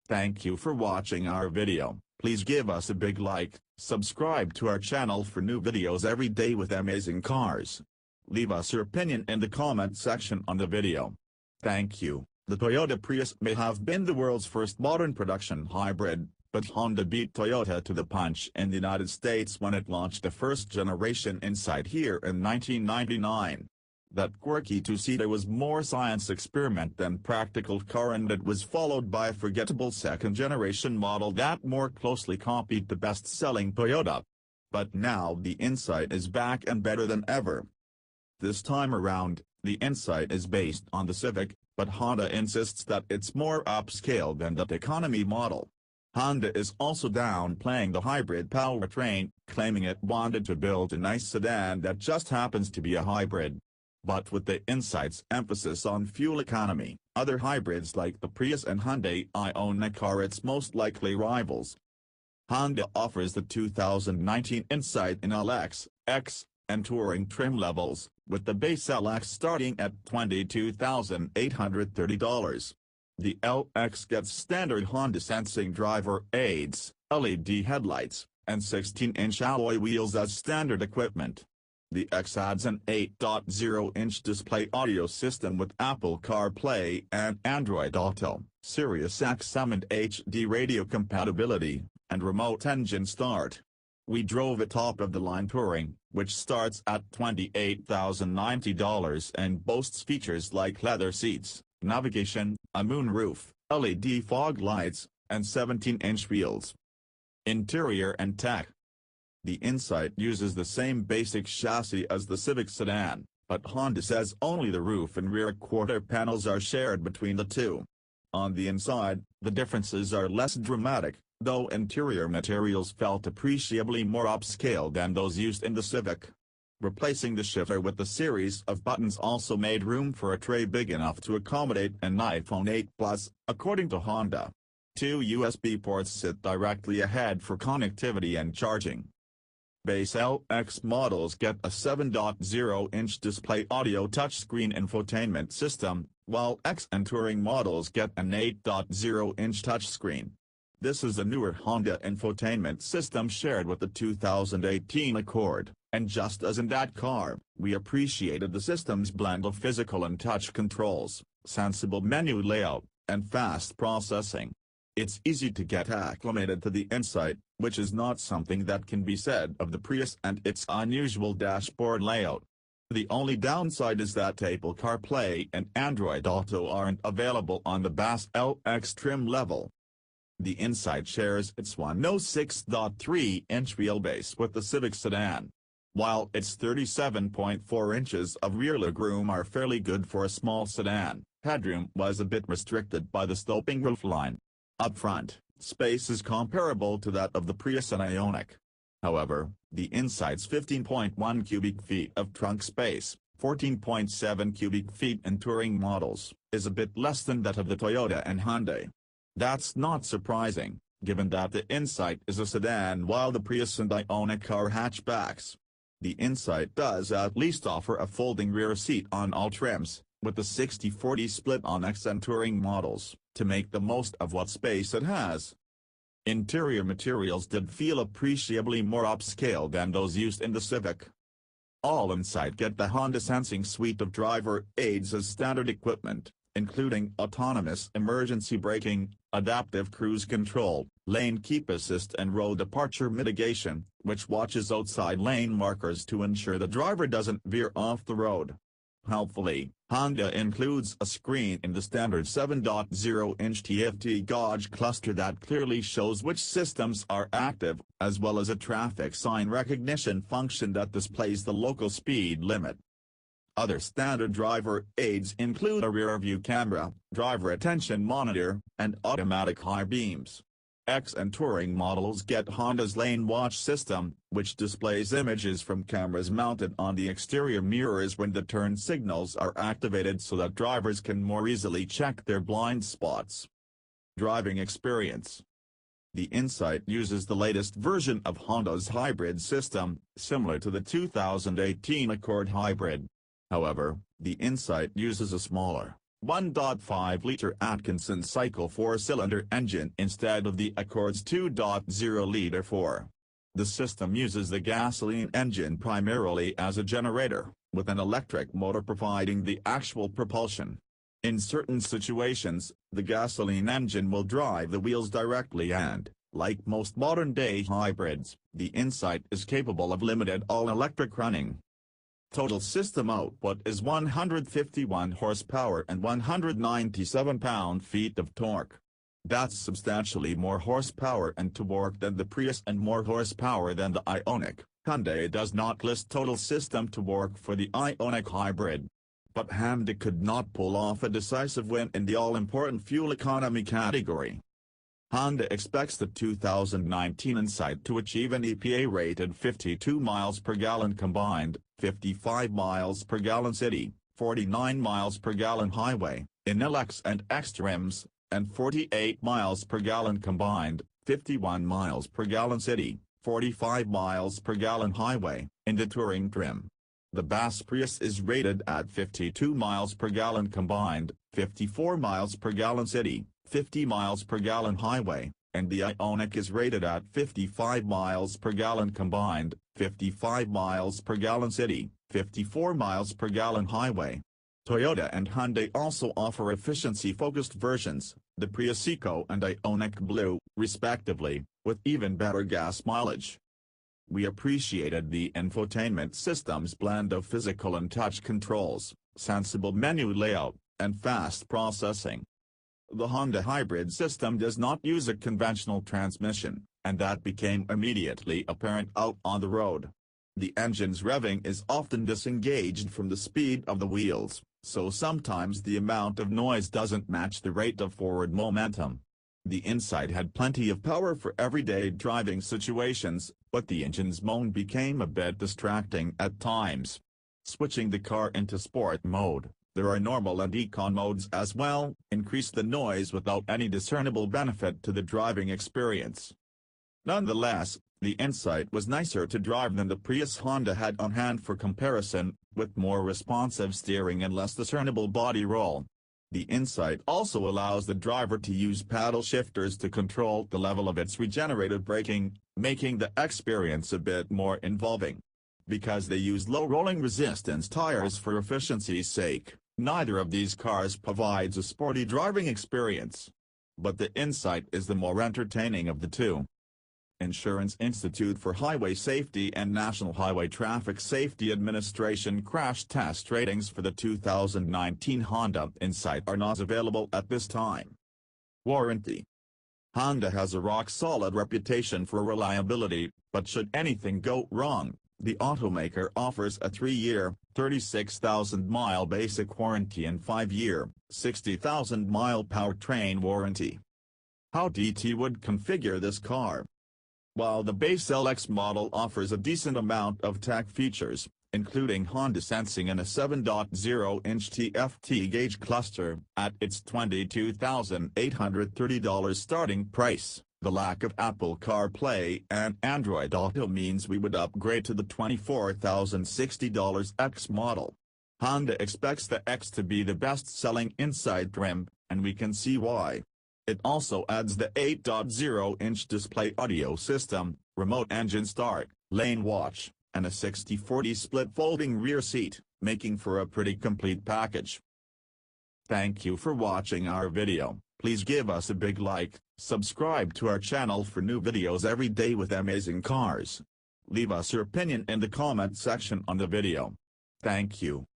Thank you for watching our video. Please give us a big like, subscribe to our channel for new videos every day with amazing cars. Leave us your opinion in the comment section on the video. Thank you. The Toyota Prius may have been the world's first modern production hybrid, but Honda beat Toyota to the punch in the United States when it launched the first generation Insight here in 1999. That quirky two-seater was more science experiment than practical car, and it was followed by a forgettable second-generation model that more closely copied the best-selling Toyota. But now the Insight is back and better than ever. This time around, the Insight is based on the Civic, but Honda insists that it's more upscale than that economy model. Honda is also downplaying the hybrid powertrain, claiming it wanted to build a nice sedan that just happens to be a hybrid. But with the Insight's emphasis on fuel economy, other hybrids like the Prius and Hyundai Ioniq are its most likely rivals. Honda offers the 2019 Insight in LX, X, and Touring trim levels, with the base LX starting at $22,830. The LX gets standard Honda sensing driver aids, LED headlights, and 16-inch alloy wheels as standard equipment. The X adds an 8.0-inch display audio system with Apple CarPlay and Android Auto, Sirius XM and HD radio compatibility, and remote engine start. We drove a top-of-the-line Touring, which starts at $28,090 and boasts features like leather seats, navigation, a moonroof, LED fog lights, and 17-inch wheels. Interior and tech. The Insight uses the same basic chassis as the Civic sedan, but Honda says only the roof and rear quarter panels are shared between the two. On the inside, the differences are less dramatic, though interior materials felt appreciably more upscale than those used in the Civic. Replacing the shifter with a series of buttons also made room for a tray big enough to accommodate an iPhone 8 Plus, according to Honda. 2 USB ports sit directly ahead for connectivity and charging. Base LX models get a 7.0-inch display audio touchscreen infotainment system, while X and Touring models get an 8.0-inch touchscreen. This is a newer Honda infotainment system shared with the 2018 Accord, and just as in that car, we appreciated the system's blend of physical and touch controls, sensible menu layout, and fast processing. It's easy to get acclimated to the Insight, which is not something that can be said of the Prius and its unusual dashboard layout. The only downside is that Apple CarPlay and Android Auto aren't available on the base LX trim level. The Insight shares its 106.3-inch wheelbase with the Civic sedan. While its 37.4 inches of rear legroom are fairly good for a small sedan, headroom was a bit restricted by the sloping roofline. Up front, space is comparable to that of the Prius and Ioniq. However, the Insight's 15.1 cubic feet of trunk space, 14.7 cubic feet in Touring models, is a bit less than that of the Toyota and Hyundai. That's not surprising, given that the Insight is a sedan while the Prius and Ioniq are hatchbacks. The Insight does at least offer a folding rear seat on all trims, with the 60-40 split on X and Touring models, to make the most of what space it has. Interior materials did feel appreciably more upscale than those used in the Civic. All Insight get the Honda Sensing suite of driver aids as standard equipment, including autonomous emergency braking, adaptive cruise control, lane keep assist and road departure mitigation, which watches outside lane markers to ensure the driver doesn't veer off the road. Helpfully, Honda includes a screen in the standard 7.0-inch TFT gauge cluster that clearly shows which systems are active, as well as a traffic sign recognition function that displays the local speed limit. Other standard driver aids include a rear-view camera, driver attention monitor, and automatic high beams. X and Touring models get Honda's Lane Watch system, which displays images from cameras mounted on the exterior mirrors when the turn signals are activated so that drivers can more easily check their blind spots. Driving experience. The Insight uses the latest version of Honda's hybrid system, similar to the 2018 Accord hybrid. However, the Insight uses a smaller, 1.5-liter Atkinson cycle 4-cylinder engine instead of the Accord's 2.0-liter 4. The system uses the gasoline engine primarily as a generator, with an electric motor providing the actual propulsion. In certain situations, the gasoline engine will drive the wheels directly and, like most modern-day hybrids, the Insight is capable of limited all-electric running. Total system output is 151 horsepower and 197 pound-feet of torque. That's substantially more horsepower and torque than the Prius and more horsepower than the Ioniq. Hyundai does not list total system torque for the Ioniq hybrid. But Hyundai could not pull off a decisive win in the all-important fuel economy category. Honda expects the 2019 Insight to achieve an EPA-rated 52 miles per gallon combined, 55 miles per gallon city, 49 miles per gallon highway, in LX and X trims, and 48 miles per gallon combined, 51 miles per gallon city, 45 miles per gallon highway, in the touring trim. The Bass Prius is rated at 52 miles per gallon combined, 54 miles per gallon city, 50 miles per gallon highway, and the Ioniq is rated at 55 miles per gallon combined, 55 miles per gallon city, 54 miles per gallon highway. Toyota and Hyundai also offer efficiency-focused versions, the Prius Eco and Ioniq Blue, respectively, with even better gas mileage. We appreciated the infotainment system's blend of physical and touch controls, sensible menu layout, and fast processing. The Honda hybrid system does not use a conventional transmission, and that became immediately apparent out on the road. The engine's revving is often disengaged from the speed of the wheels, so sometimes the amount of noise doesn't match the rate of forward momentum. The Insight had plenty of power for everyday driving situations, but the engine's moan became a bit distracting at times. Switching the car into sport mode, there are normal and econ modes as well, increase the noise without any discernible benefit to the driving experience. Nonetheless, the Insight was nicer to drive than the Prius Honda had on hand for comparison, with more responsive steering and less discernible body roll. The Insight also allows the driver to use paddle shifters to control the level of its regenerative braking, making the experience a bit more involving. Because they use low rolling resistance tires for efficiency's sake, neither of these cars provides a sporty driving experience. But the Insight is the more entertaining of the two. Insurance Institute for Highway Safety and National Highway Traffic Safety Administration crash test ratings for the 2019 Honda Insight are not available at this time. Warranty. Honda has a rock-solid reputation for reliability, but should anything go wrong, the automaker offers a 3-year, 36,000-mile basic warranty and 5-year, 60,000-mile powertrain warranty. How DT would configure this car? While the base LX model offers a decent amount of tech features, including Honda sensing and a 7.0-inch TFT gauge cluster, at its $22,830 starting price, the lack of Apple CarPlay and Android Auto means we would upgrade to the $24,060 X model. Honda expects the X to be the best-selling Insight trim, and we can see why. It also adds the 8.0-inch display audio system, remote engine start, lane watch, and a 60/40 split folding rear seat, making for a pretty complete package. Thank you for watching our video. Please give us a big like, subscribe to our channel for new videos every day with amazing cars. Leave us your opinion in the comment section on the video. Thank you.